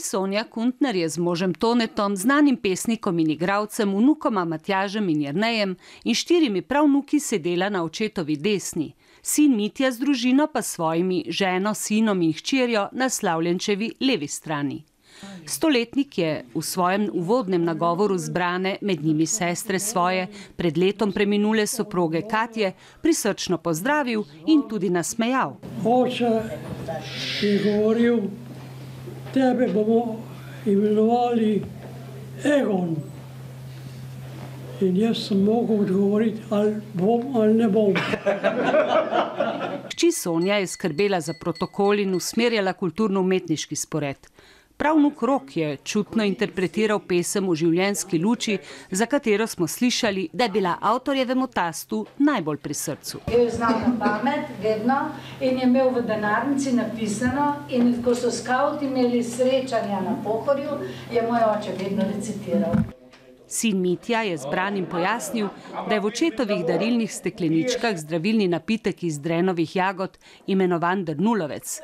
Sonja Kuntner je z možem Tonetom, znanim pesnikom in igralcem, vnukoma Matjažem in Jernejem in 4 pravnuki sedela na očetovi desni, sin Mitja z družino pa svojimi ženo, sinom in hčerjo na Slavljenčevi levi strani. Stoletnik je v svojem uvodnem nagovoru zbrane, med njimi sestre svoje, pred letom preminule soproge Katje, prisrčno pozdravil in tudi nasmejal. Oče je govoril, tebe bomo imenovali Egon. In jaz sem mogel odgovoriti, ali bom ali ne bom. Hči Sonja je skrbela za protokol in usmerjala kulturno-umetniški spored. Pravnuk Rok je čutno interpretiral pesem v življenjski luči, za katero smo slišali, da je bila avtorjevemu tastu najbolj pri srcu. Je znal na pamet, vedno, in je imel v denarnici napisano, in ko so skavti imeli srečanja na Pohorju, je moj oče vedno recitiral. Sin Mitja je zbranim pojasnil, da je v očetovih darilnih stekleničkah zdravilni napitek iz drenovih jagod imenovan drnulovec,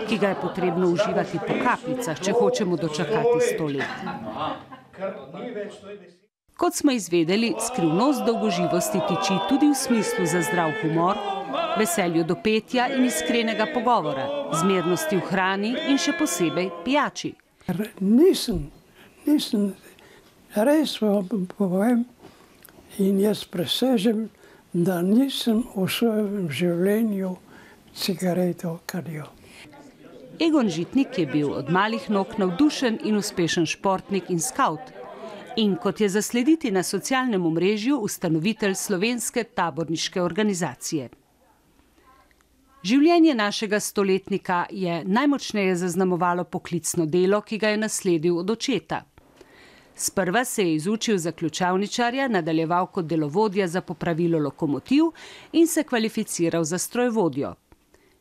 ki ga je potrebno uživati po kapljicah, če hočemo dočakati 100 let. Kot smo izvedeli, skrivnost dolgoživosti tiči tudi v smislu za zdrav humor, veselju do petja in iskrenega pogovora, zmernosti v hrani in še posebej pijači. Nisem res vam povem in jaz presežem, da nisem v svojem življenju cigareto kadil. Egon Žitnik je bil od malih nog navdušen in uspešen športnik in skavt. In kot je zaslediti na socialnem omrežju, ustanovitelj slovenske taborniške organizacije. Življenje našega stoletnika je najmočneje zaznamovalo poklicno delo, ki ga je nasledil od očeta. Sprva se je izučil za ključavničarja, nadaljeval kot delovodja za popravilo lokomotiv in se kvalificiral za strojvodjo.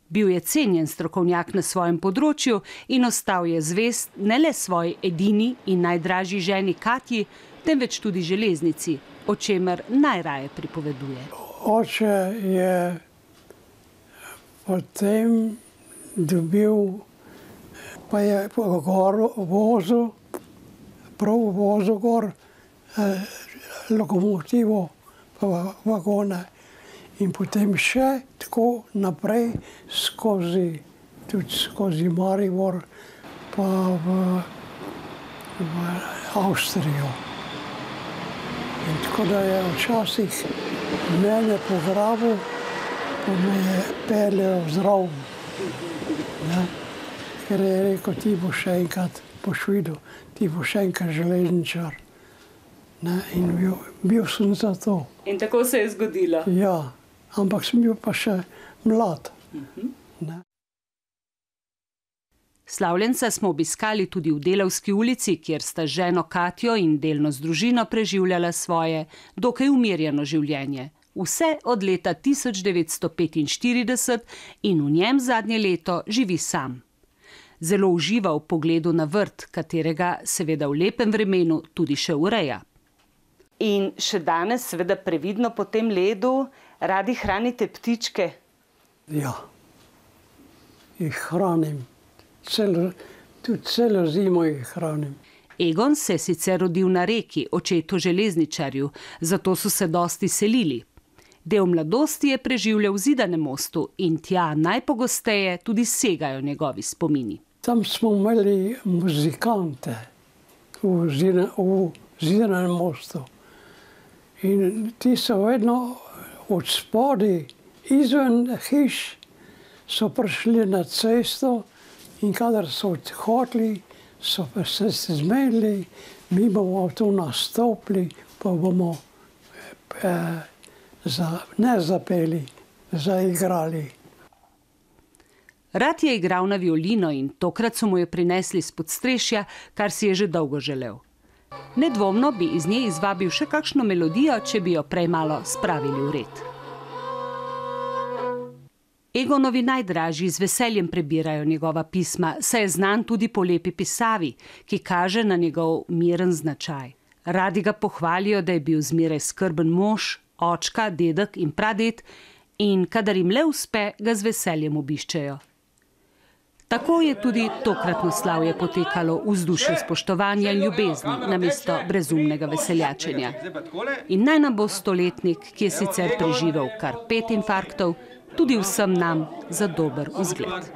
Bil je cenjen strokovnjak na svojem področju in ostal je zvest ne le svoji edini in najdražji ženi Katji, temveč tudi železnici, o čemer najraje pripoveduje. Oče je potem dobil, pa je gor vozil, prav vozil gor lokomotivo pa vagone in potem še tako naprej skozi Maribor pa v Avstrijo. In tako da je včasih mene pograbil, pa me je peljal zdrav. Ker je rekel, ti bo še enkrat pošvidel, ti bo še enkrat železničar. In bil sem za to. In tako se je zgodilo? Ja, ampak sem bil pa še mlad. Slavljenca smo obiskali tudi v Delavski ulici, kjer sta ženo Katjo in delno z družino preživljala svoje dokaj umirjeno življenje. Vse od leta 1945 in v njem zadnje leto živi sam. Zelo uživa v pogledu na vrt, katerega seveda v lepem vremenu tudi še ureja. In še danes seveda previdno po tem ledu radi hranite ptičke? Ja, jih hranim. Tudi celo zimo jih hranim. Egon se je sicer rodil na Reki, očetu železničarju, zato so se dosti selili. Del mladosti je preživljal v Zidanem Mostu in tja najpogosteje tudi segajo njegovi spomini. Tam smo imeli muzikante v Zidanem Mostu. In ti so vedno od spodaj, izven hiš, so prišli na cesto in kadar so odhoteli, so pa se zmenili, mi bomo tu nastopili, pa bomo ne zapeli, zaigrali. Rad je igral na violino in tokrat so mu jo prinesli s podstrešja, kar si je že dolgo želel. Nedvomno bi iz nje izvabil še kakšno melodijo, če bi jo prej malo spravili v red. Egonovi najdražji z veseljem prebirajo njegova pisma, saj je znan tudi po lepi pisavi, ki kaže na njegov miren značaj. Radi ga pohvalijo, da je bil zmeraj skrben mož, očka, dedek in praded in kadar jim le uspe, ga z veseljem obiščejo. Tako je tudi tokratno slavje potekalo v vzdušju spoštovanja in ljubezni namesto brezumnega veseljačenja. In naj nam bo stoletnik, ki je sicer preživel kar 5 infarktov, tudi vsem nam za dober vzgled.